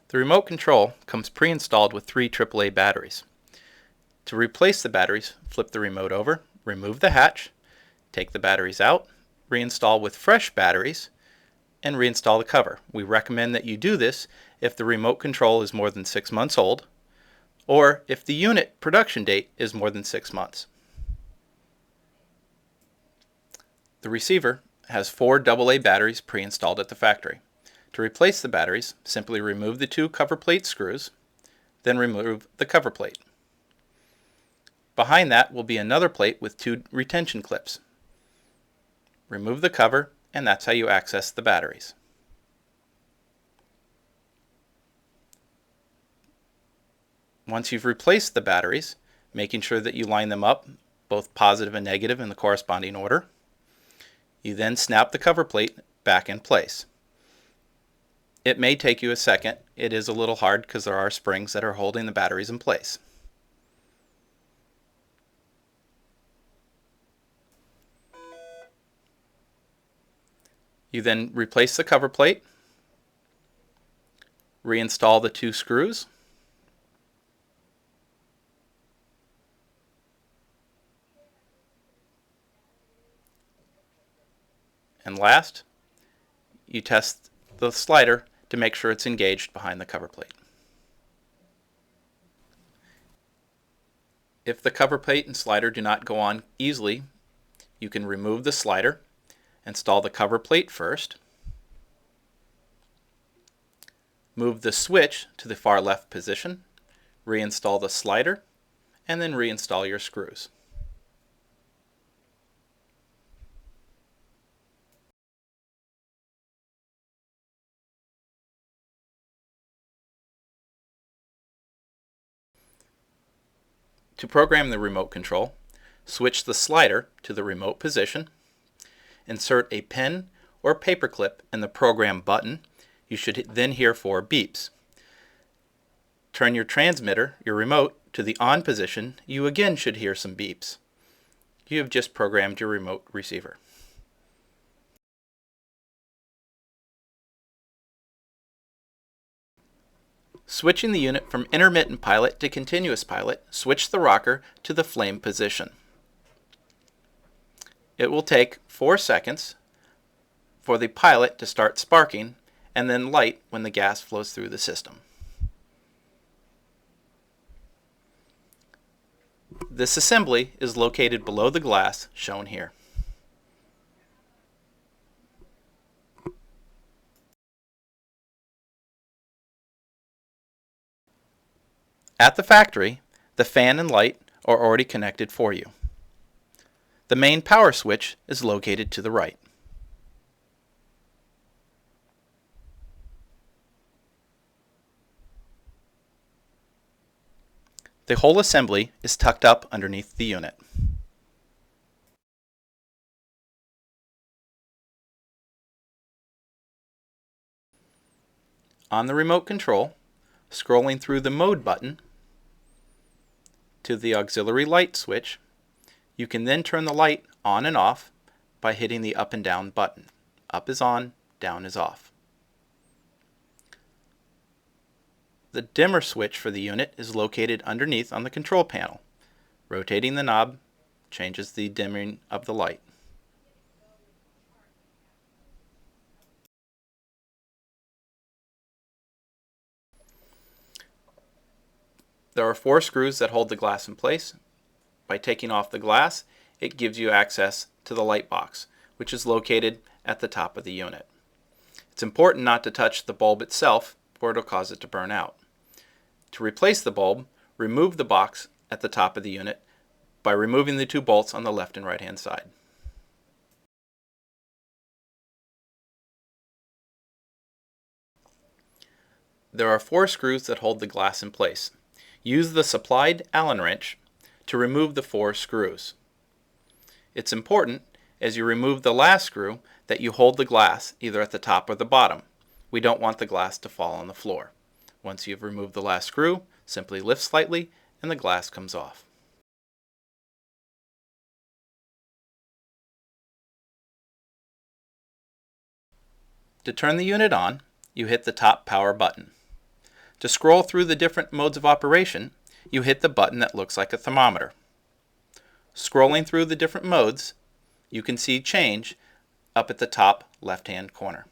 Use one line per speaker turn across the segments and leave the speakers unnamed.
The remote control comes pre-installed with 3 AAA batteries. To replace the batteries, flip the remote over, remove the hatch, take the batteries out, reinstall with fresh batteries, and reinstall the cover. We recommend that you do this if the remote control is more than 6 months old, or if the unit production date is more than 6 months. The receiver has 4 AA batteries pre-installed at the factory. To replace the batteries, simply remove the 2 cover plate screws, then remove the cover plate. Behind that will be another plate with 2 retention clips. Remove the cover, and that's how you access the batteries. Once you've replaced the batteries, making sure that you line them up, both positive and negative in the corresponding order, you then snap the cover plate back in place. It may take you a second. It is a little hard because there are springs that are holding the batteries in place. You then replace the cover plate, reinstall the 2 screws, and last, you test the slider to make sure it's engaged behind the cover plate. If the cover plate and slider do not go on easily, you can remove the slider, install the cover plate first, move the switch to the far left position, reinstall the slider, and then reinstall your screws. To program the remote control, switch the slider to the remote position, insert a pen or paper clip in the program button. You should then hear 4 beeps. Turn your transmitter, your remote, to the on position. You again should hear some beeps. You have just programmed your remote receiver. Switching the unit from intermittent pilot to continuous pilot, switch the rocker to the flame position. It will take 4 seconds for the pilot to start sparking and then light when the gas flows through the system. This assembly is located below the glass shown here. At the factory, the fan and light are already connected for you. The main power switch is located to the right. The whole assembly is tucked up underneath the unit. On the remote control, scrolling through the mode button to the auxiliary light switch, you can then turn the light on and off by hitting the up and down button. Up is on, down is off. The dimmer switch for the unit is located underneath on the control panel. Rotating the knob changes the dimming of the light. There are 4 screws that hold the glass in place. By taking off the glass, it gives you access to the light box, which is located at the top of the unit. It's important not to touch the bulb itself, or it'll cause it to burn out. To replace the bulb, remove the box at the top of the unit by removing the 2 bolts on the left and right hand side. There are 4 screws that hold the glass in place. Use the supplied Allen wrench to remove the 4 screws. It's important, as you remove the last screw, that you hold the glass either at the top or the bottom. We don't want the glass to fall on the floor. Once you've removed the last screw, simply lift slightly and the glass comes off. To turn the unit on, you hit the top power button. To scroll through the different modes of operation, you hit the button that looks like a thermometer. Scrolling through the different modes, you can see change up at the top left-hand corner.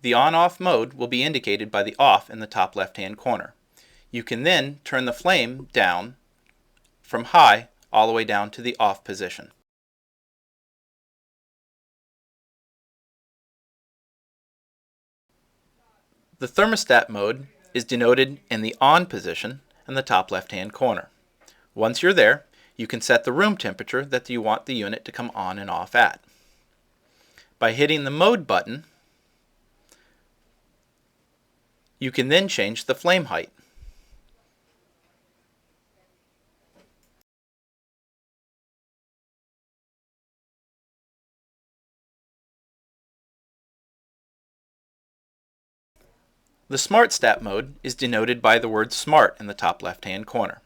The on-off mode will be indicated by the off in the top left-hand corner. You can then turn the flame down from high all the way down to the off position. The thermostat mode is denoted in the on position in the top left-hand corner. Once you're there, you can set the room temperature that you want the unit to come on and off at. By hitting the mode button, you can then change the flame height. The Smart Stat mode is denoted by the word Smart in the top left-hand corner.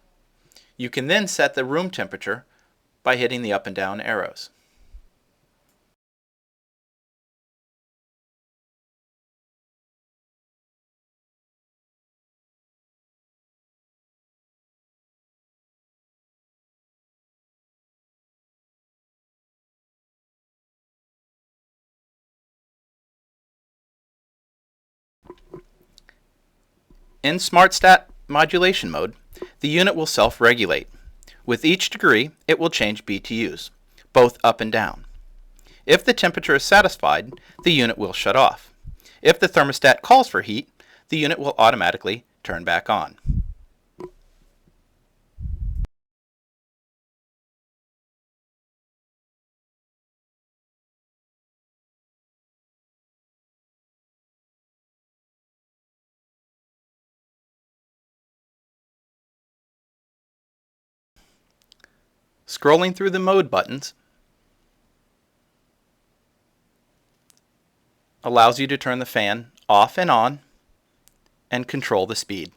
You can then set the room temperature by hitting the up and down arrows. In Smart Stat modulation mode, the unit will self-regulate. With each degree, it will change BTUs, both up and down. If the temperature is satisfied, the unit will shut off. If the thermostat calls for heat, the unit will automatically turn back on. Scrolling through the mode buttons allows you to turn the fan off and on and control the speed.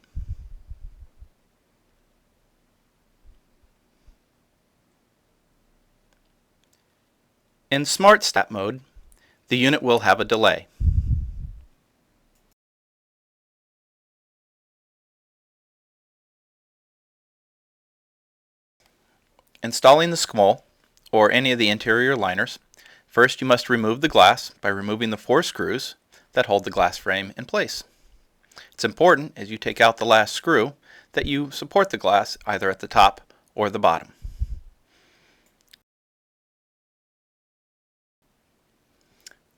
In Smart Stat mode, the unit will have a delay. Installing the scroll, or any of the interior liners, first you must remove the glass by removing the 4 screws that hold the glass frame in place. It's important, as you take out the last screw, that you support the glass either at the top or the bottom.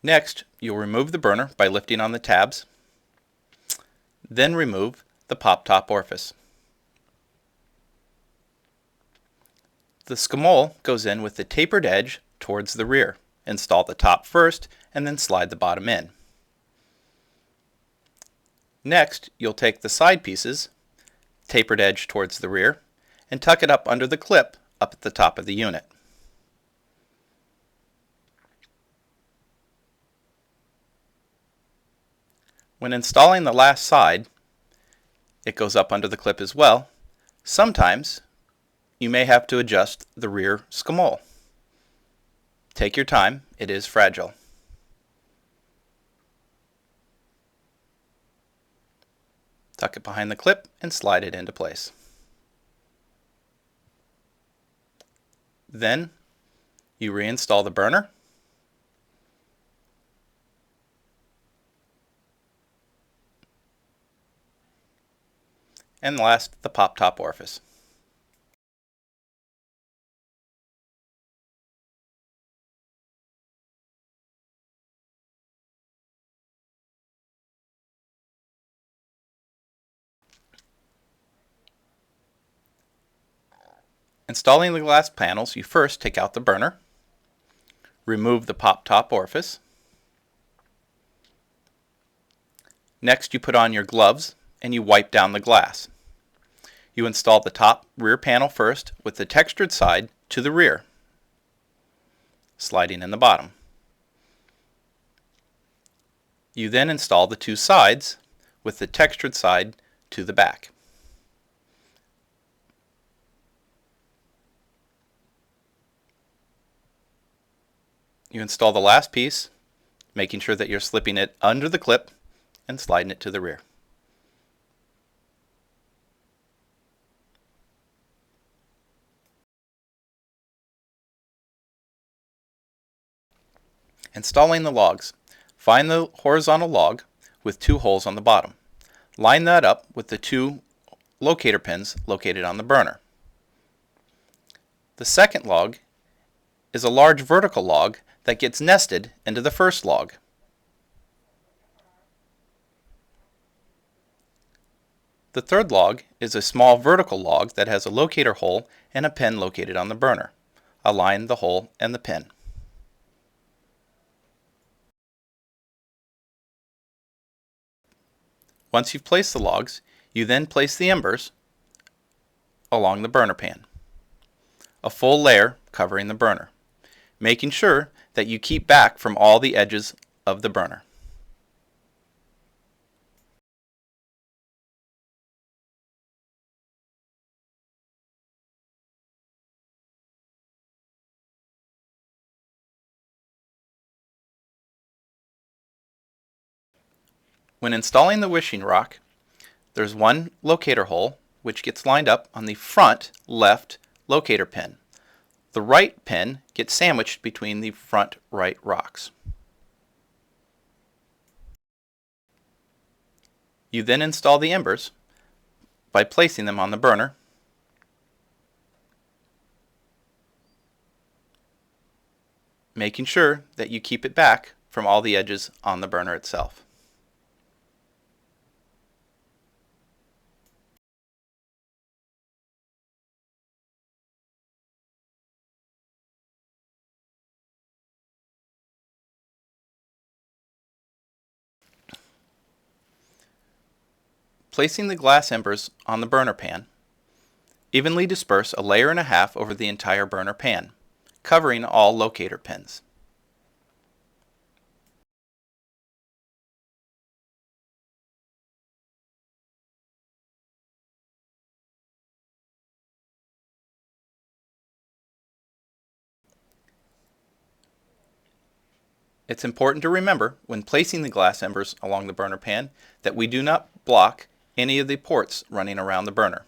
Next, you'll remove the burner by lifting on the tabs, then remove the pop-top orifice. The scroll goes in with the tapered edge towards the rear. Install the top first and then slide the bottom in. Next, you'll take the side pieces, tapered edge towards the rear, and tuck it up under the clip up at the top of the unit. When installing the last side, it goes up under the clip as well. Sometimes you may have to adjust the rear scroll. Take your time, it is fragile. Tuck it behind the clip and slide it into place. Then you reinstall the burner and last the pop-top orifice. Installing the glass panels, you first take out the burner, remove the pop-top orifice. Next, you put on your gloves and you wipe down the glass. You install the top rear panel first with the textured side to the rear, sliding in the bottom. You then install the 2 sides with the textured side to the back. You install the last piece, making sure that you're slipping it under the clip and sliding it to the rear. Installing the logs. Find the horizontal log with 2 holes on the bottom. Line that up with the 2 locator pins located on the burner. The second log is a large vertical log that gets nested into the first log. The third log is a small vertical log that has a locator hole and a pin located on the burner. Align the hole and the pin. Once you've placed the logs, you then place the embers along the burner pan, a full layer covering the burner, making sure that you keep back from all the edges of the burner. When installing the wishing rock, there's one locator hole which gets lined up on the front left locator pin. The right pin gets sandwiched between the front right rocks. You then install the embers by placing them on the burner, making sure that you keep it back from all the edges on the burner itself. Placing the glass embers on the burner pan, evenly disperse a layer and a half over the entire burner pan, covering all locator pins. It's important to remember when placing the glass embers along the burner pan that we do not block any of the ports running around the burner.